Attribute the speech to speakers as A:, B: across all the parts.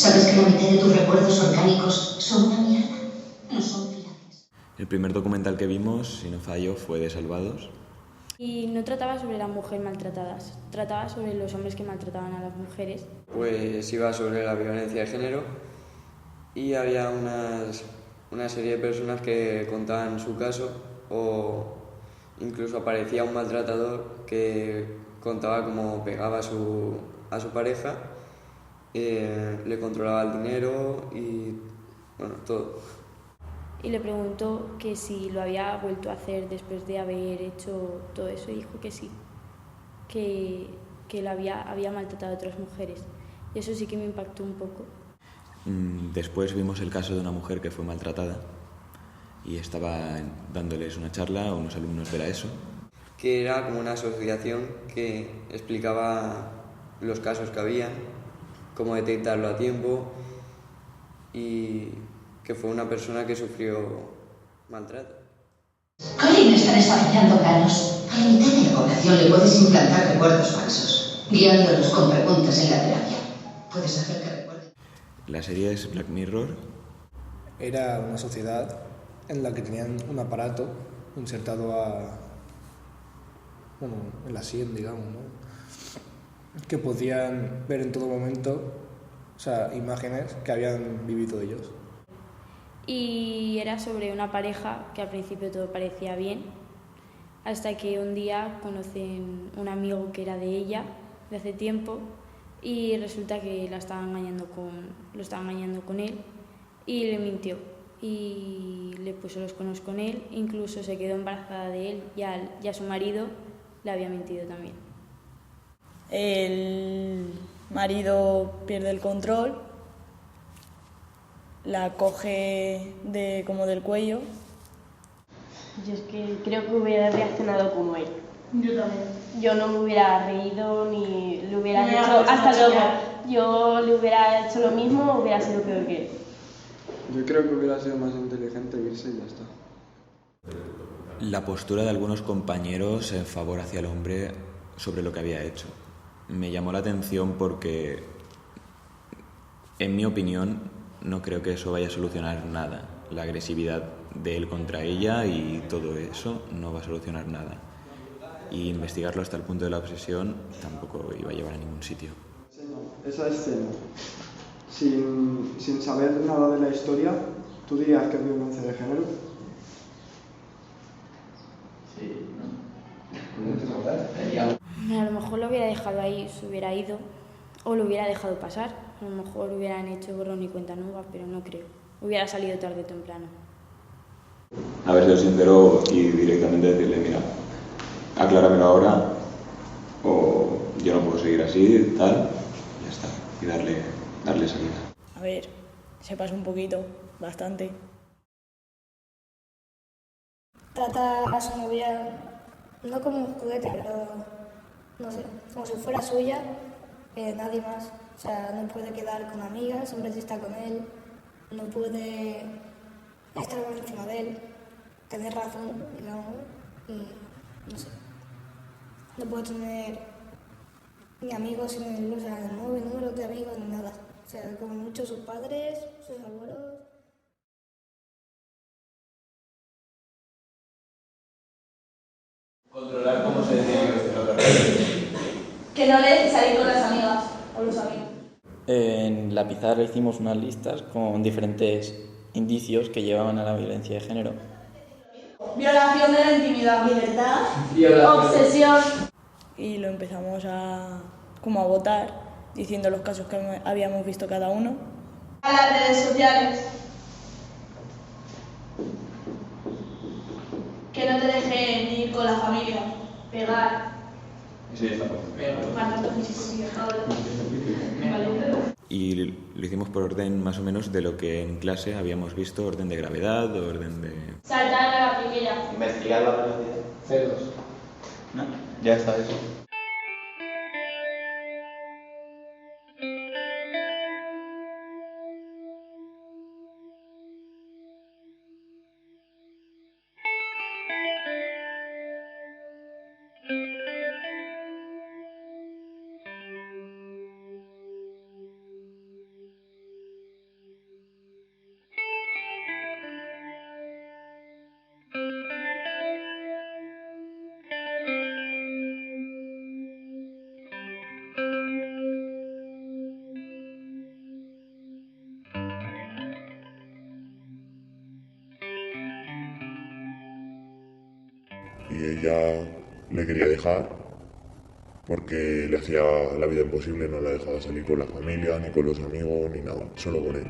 A: ¿Sabes que la mitad de tus recuerdos orgánicos son una mierda? No son fiables.
B: El primer documental que vimos, si no fallo, fue de Salvados.
C: Y no trataba sobre las mujeres maltratadas, trataba sobre los hombres que maltrataban a las mujeres.
D: Pues iba sobre la violencia de género y había una serie de personas que contaban su caso, o incluso aparecía un maltratador que contaba cómo pegaba a su pareja, le controlaba el dinero y bueno, todo.
C: Y le preguntó que si lo había vuelto a hacer después de haber hecho todo eso, y dijo que sí, que él había maltratado a otras mujeres. Y eso sí que me impactó un poco.
B: Después vimos el caso de una mujer que fue maltratada y estaba dándoles una charla a unos alumnos de la ESO.
D: Que era como una asociación que explicaba los casos que había, cómo detectarlo a tiempo, y que fue una persona que sufrió maltrato.
A: Colin está desarrollando planos. A la mitad de la población le puedes implantar recuerdos falsos, guiándolos con preguntas en la terapia. Puedes hacer que recuerden.
B: La serie es Black Mirror.
E: Era una sociedad en la que tenían un aparato insertado en la sien, digamos, ¿no? Que podían ver en todo momento, imágenes que habían vivido ellos.
C: Y era sobre una pareja que al principio todo parecía bien, hasta que un día conocen un amigo que era de ella, de hace tiempo, y resulta que lo estaba engañando con él, y le mintió, y le puso los cuernos con él, incluso se quedó embarazada de él, y a su marido le había mentido también.
F: El marido pierde el control, la coge como del cuello.
G: Yo es que creo que hubiera reaccionado como él.
H: Yo también.
G: Yo no me hubiera reído ni le hubiera dicho hasta luego. Yo le hubiera hecho lo mismo o hubiera sido peor que él.
I: Yo creo que hubiera sido más inteligente irse y ya está.
B: La postura de algunos compañeros en favor hacia el hombre sobre lo que había hecho me llamó la atención porque, en mi opinión, no creo que eso vaya a solucionar nada. La agresividad de él contra ella y todo eso no va a solucionar nada. Y investigarlo hasta el punto de la obsesión tampoco iba a llevar a ningún sitio.
I: Esa escena, sin saber nada de la historia, ¿tú dirías que es violencia de género?
J: Sí, ¿no?
C: A lo mejor lo hubiera dejado ahí, se hubiera ido, o lo hubiera dejado pasar. A lo mejor hubieran hecho borrón y cuenta nueva, pero no creo. Hubiera salido tarde o temprano.
B: Haber sido sincero y directamente decirle, mira, acláramelo ahora, o yo no puedo seguir así, tal, y ya está. Y darle salida.
F: A ver, se pasa un poquito, bastante.
K: Trata a su novia no como un juguete, pero no sé, como si fuera suya, nadie más. O sea, no puede quedar con amigas, siempre está con él, no puede estar por encima de él, tener razón, digamos, y no sé. No puede tener ni amigos ni el número de amigos ni nada. O sea, como mucho sus padres, sus abuelos.
J: Controlar cómo se decide
H: Que no le dejes salir con las amigas o los amigos.
L: En la pizarra hicimos unas listas con diferentes indicios que llevaban a la violencia de género.
H: Violación de la intimidad.
G: Libertad.
H: Obsesión.
F: Y lo empezamos a votar, diciendo los casos que habíamos visto cada uno.
H: A las redes sociales. Que no te dejen ir con la familia. Pegar.
J: Sí, está
B: Y lo hicimos por orden más o menos de lo que en clase habíamos visto, orden de gravedad, orden de...
H: Saltar a la primera.
J: Investigar la velocidad. Ceros. No, ya está eso.
M: que ya le quería dejar porque le hacía la vida imposible, no la dejaba salir con la familia, ni con los amigos, ni nada, solo con él.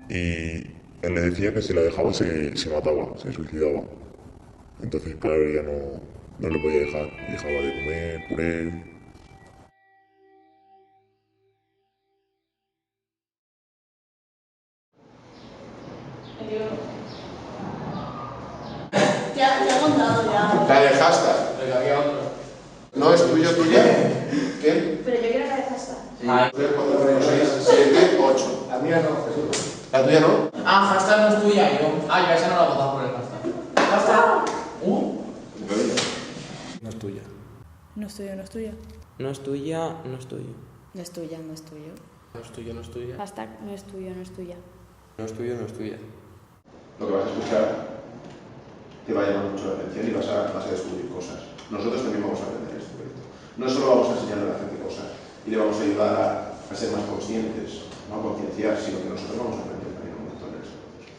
M: Y él le decía que si la dejaba se mataba, se suicidaba. Entonces, claro, ella no lo podía dejar, dejaba de comer por él.
H: Ya he contado ya.
N: La dejaste.
J: Pero había otro.
N: ¿No es tuya? ¿Qué?
H: Pero yo quiero la de Hasta.
N: 3, 4, 5, 6, 7, 8.
J: La mía no, Jesús.
N: ¿La tuya no?
J: Ah, hashtag no es tuya. Yo esa no la he votado por el hashtag. ¿Hashtag?
E: No es tuya.
F: No es tuyo, no es tuya.
D: No es tuya, no es tuyo.
G: No es tuya, no es tuyo.
J: No es tuya, no es tuya.
C: Hashtag no es tuyo, no es tuya.
D: No es tuyo, no es tuya.
N: Lo que vas a escuchar te va a llamar mucho la atención y vas a descubrir cosas. Nosotros también vamos a aprender este proyecto. No solo vamos a enseñarle a la gente cosas y le vamos a ayudar a ser más conscientes, no a concienciar, sino que nosotros vamos a aprender también un montón en ese proceso.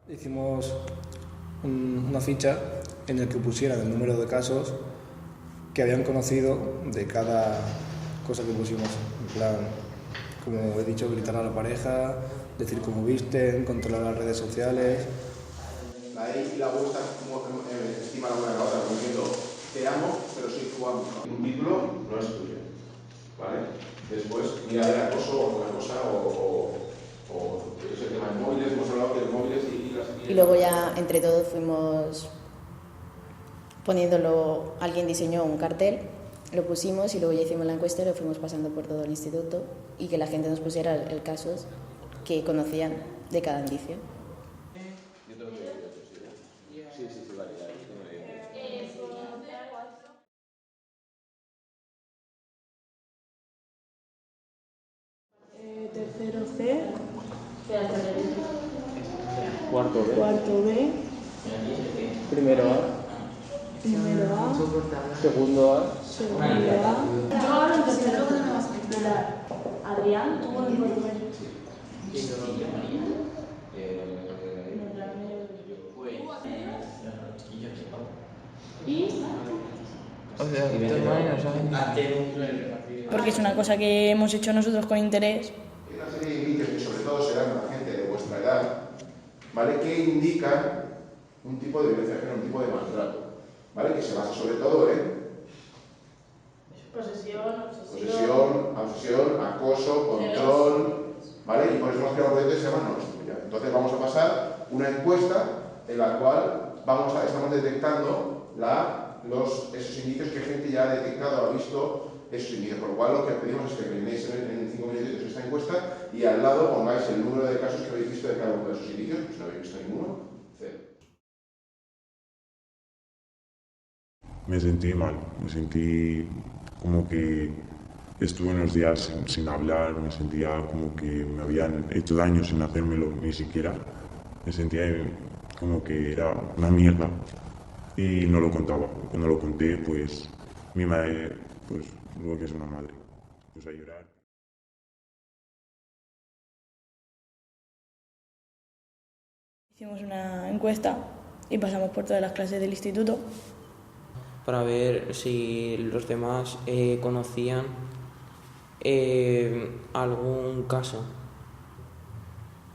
E: Hicimos una ficha en la que pusieran el número de casos que habían conocido de cada cosa que pusimos. En plan, como he dicho, gritar a la pareja, decir cómo visten, controlar las redes sociales.
N: La E y la U están encima de la una de la otra, como diciendo, te amo, pero soy tu amo. Un título no es tuyo, ¿vale? Después, mira el acoso o una cosa o ese tema de móviles, hemos hablado de los móviles
G: Y luego ya entre todos fuimos poniéndolo, alguien diseñó un cartel, lo pusimos y luego ya hicimos la encuesta y lo fuimos pasando por todo el instituto y que la gente nos pusiera el casos que conocían de cada indicio.
F: Tercero C,
D: Cuarto B.
F: cuarto B,
D: Primero A.
F: primero A,
D: Segundo A.
F: segundo A.
H: Yo hablo en tercero de Adrián, tú en cuarto B.
F: Porque es una cosa que hemos hecho nosotros con interés.
N: Hay una serie de indicios que sobre todo serán la gente de vuestra edad, ¿vale? Que indican un tipo de violencia de género, un tipo de maltrato, ¿vale? Que se basa sobre todo en obsesión, acoso, control, ¿vale? Y por eso hemos creado un proyecto que se llama No es tuya. Entonces vamos a pasar una encuesta en la cual estamos detectando esos indicios que gente ya ha detectado, ha visto esos indicios. Por lo cual lo que pedimos es que rellenéis en 5 minutitos esta encuesta y al lado pongáis el número de casos que habéis visto de cada uno de esos indicios. Si no habéis visto ninguno, 0.
M: Me sentí mal, me sentí como que estuve unos días sin hablar, me sentía como que me habían hecho daño sin hacérmelo ni siquiera. Me sentía como que era una mierda y no lo contaba. Cuando lo conté, pues mi madre, pues luego que es una madre, pues a llorar.
F: Hicimos una encuesta y pasamos por todas las clases del instituto.
D: Para ver si los demás conocían algún caso.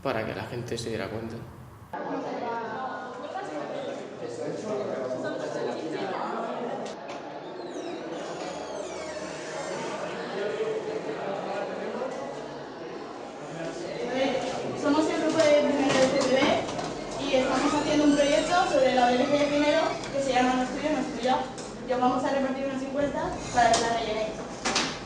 J: Para que la gente se diera cuenta.
H: Somos el grupo de primero de CPB y estamos haciendo un proyecto sobre la violencia de género que se llama No es tuyo, no es tuya. Y os vamos a repartir unas encuestas para que las rellenéis.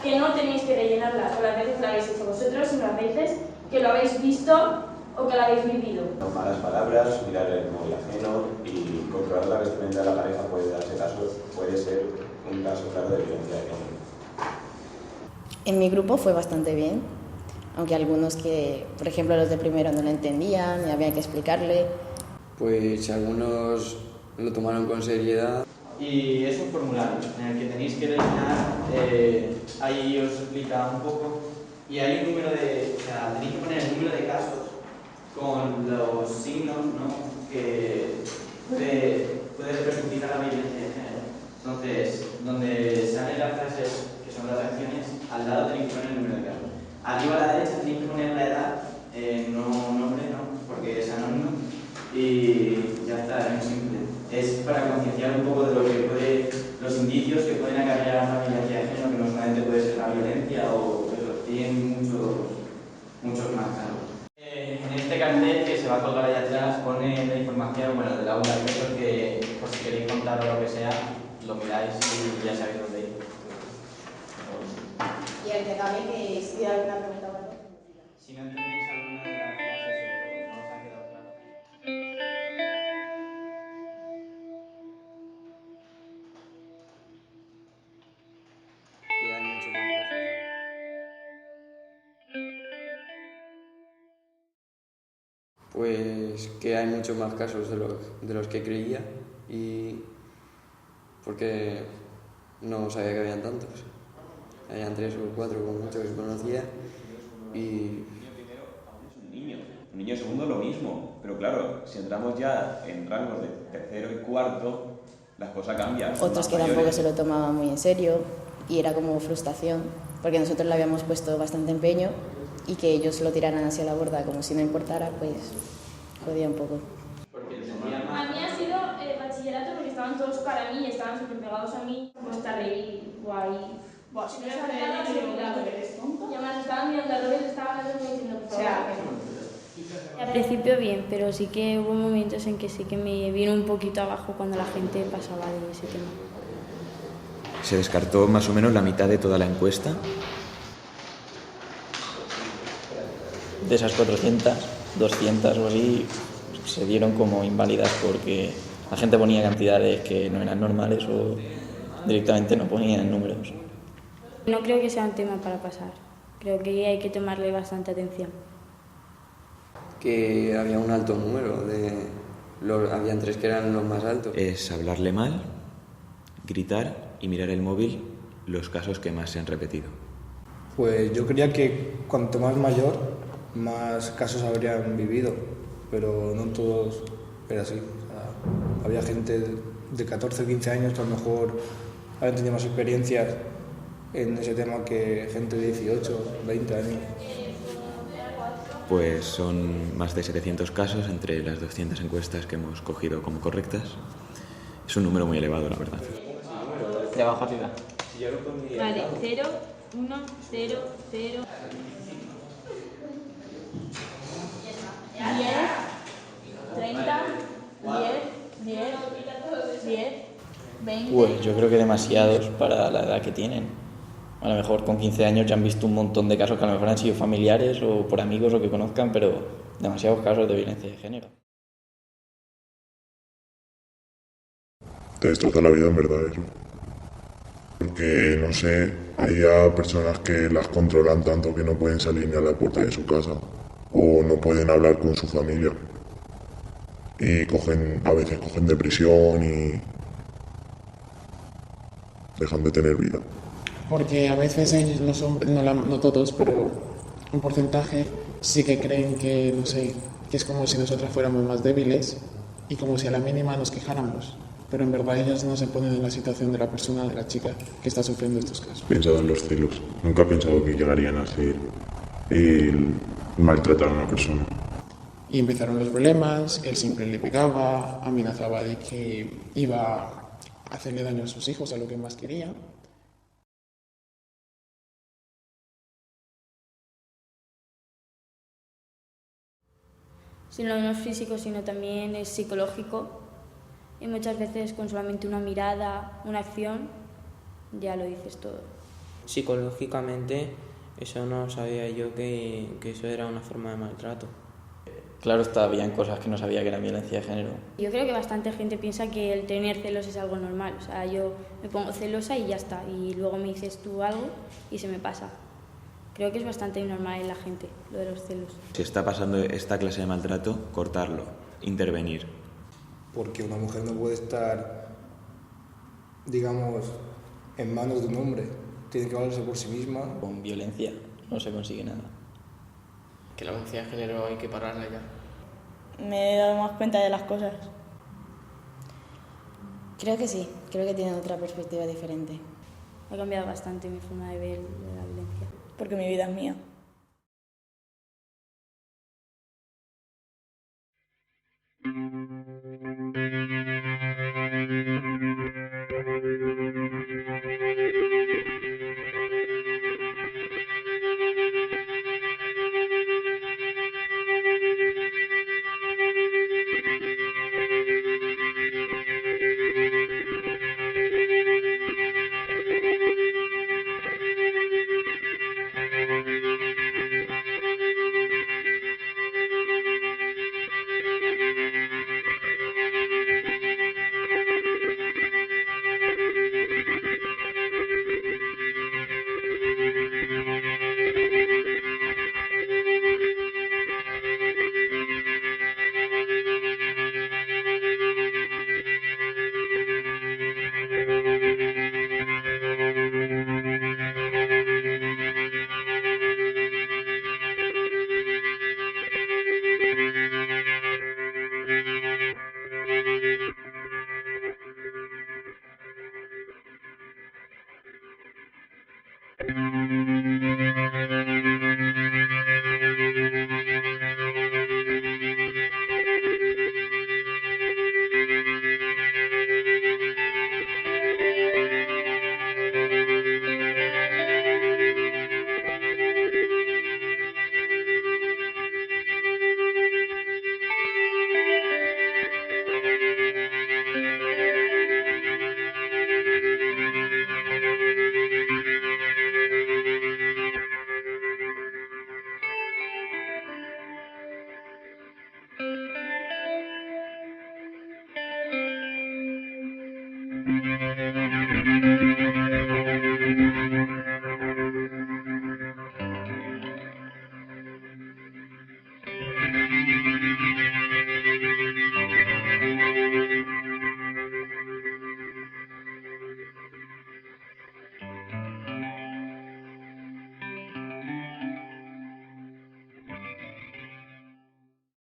O: Que no tenéis que rellenarlas, o las veces lo habéis hecho vosotros, unas veces que lo habéis visto o que lo habéis vivido.
P: No malas palabras, mirar el móvil ajeno y controlar la vestimenta de la pareja puede ser un caso claro de violencia de género.
G: En mi grupo fue bastante bien, aunque algunos que, por ejemplo, los de primero no lo entendían y había que explicarle.
D: Pues algunos lo tomaron con seriedad.
Q: Y es un formulario en el que tenéis que rellenar, ahí os explica un poco, y hay un número de, o sea, tenéis que poner el número de casos con los signos, ¿no?, que puede repercutir a la violencia de género. Entonces, donde salen las frases que son las acciones, al lado tenéis que poner el número de casos. Arriba a la derecha tenéis que poner la edad, no nombre, no, porque es anónimo, y ya está, es muy simple. Es para concienciar un poco de lo que puede, los indicios que pueden acarrear una violencia de género, que no solamente puede ser la violencia o eso, tienen muchos más casos. En este cartel que se va a colgar allá atrás pone la información, bueno, del aula, que por si queréis contar o lo que sea, lo miráis y ya sabéis dónde ir.
G: Y el que acabe, que si hay alguna pregunta o algo.
Q: Si no entendéis alguna de las clases o no os ha quedado claro.
D: Que hay mucho más casos. Pues que hay muchos más casos de los que creía, y porque no sabía que habían tantos. Habían 3 o 4 como mucho que se conocía, y
P: Un niño de segundo lo mismo, pero claro, si entramos ya en rangos de tercero y cuarto, las cosas cambian.
G: Otros que tampoco se lo tomaban muy en serio y era como frustración, porque nosotros le habíamos puesto bastante empeño y que ellos lo tiraran hacia la borda como si no importara, pues jodía un poco.
O: A mí ha sido bachillerato porque estaban todos para mí y estaban súper pegados a mí. Costa reír, guay.
H: Buah, si no es que eres tonto.
O: Y además estaban mirando al revés, estaban hablando diciendo, por favor.
C: Al principio bien, pero sí que hubo momentos en que sí que me vino un poquito abajo cuando la gente pasaba de ese tema.
B: Se descartó más o menos la mitad de toda la encuesta.
L: De esas 400, 200 o así se dieron como inválidas porque la gente ponía cantidades que no eran normales o directamente no ponían números.
C: No creo que sea un tema para pasar. Creo que hay que tomarle bastante atención.
D: que había un alto número habían 3 que eran los más altos.
B: Es hablarle mal, gritar y mirar el móvil los casos que más se han repetido.
E: Pues yo creía que cuanto más mayor, más casos habrían vivido, pero no todos era así. O sea, había gente de 14 o 15 años que a lo mejor habían tenido más experiencias en ese tema que gente de 18, 20 años.
B: Pues son más de 700 casos entre las 200 encuestas que hemos cogido como correctas. Es un número muy elevado, la verdad.
Q: De abajo arriba.
O: Vale, 0, 1, 0, 0. 10, 30, 10, 20.
L: Pues yo creo que demasiados para la edad que tienen. A lo mejor con 15 años ya han visto un montón de casos que a lo mejor han sido familiares o por amigos o que conozcan, pero demasiados casos de violencia de género.
M: Te destroza la vida en verdad eso. Porque, no sé, hay ya personas que las controlan tanto que no pueden salir ni a la puerta de su casa o no pueden hablar con su familia. Y a veces cogen depresión y dejan de tener vida.
R: Porque a veces ellos, los hombres, no todos, pero un porcentaje sí que creen que, no sé, que es como si nosotras fuéramos más débiles y como si a la mínima nos quejáramos. Pero en verdad ellas no se ponen en la situación de la persona, de la chica que está sufriendo estos casos.
M: He pensado en los celos. Nunca he pensado que llegarían a ser el maltratar a una persona.
R: Y empezaron los problemas, él siempre le pegaba, amenazaba de que iba a hacerle daño a sus hijos, a lo que más quería.
C: Si no es físico, sino también es psicológico. Y muchas veces con solamente una mirada, una acción, ya lo dices todo.
S: Psicológicamente, eso no sabía yo que eso era una forma de maltrato.
L: Claro está, habían cosas que no sabía que era violencia de género.
C: Yo creo que bastante gente piensa que el tener celos es algo normal. O sea, yo me pongo celosa y ya está. Y luego me dices tú algo y se me pasa. Creo que es bastante normal en la gente, lo de los celos.
B: Si está pasando esta clase de maltrato, cortarlo, intervenir.
E: Porque una mujer no puede estar, digamos, en manos de un hombre. Tiene que valerse por sí misma.
L: Con violencia no se consigue nada.
S: Que la violencia de género hay que pararla ya.
F: me he dado más cuenta de las cosas.
G: Creo que sí, creo que tienen otra perspectiva diferente.
C: Ha cambiado bastante mi forma de ver la violencia.
F: Porque mi vida es mía.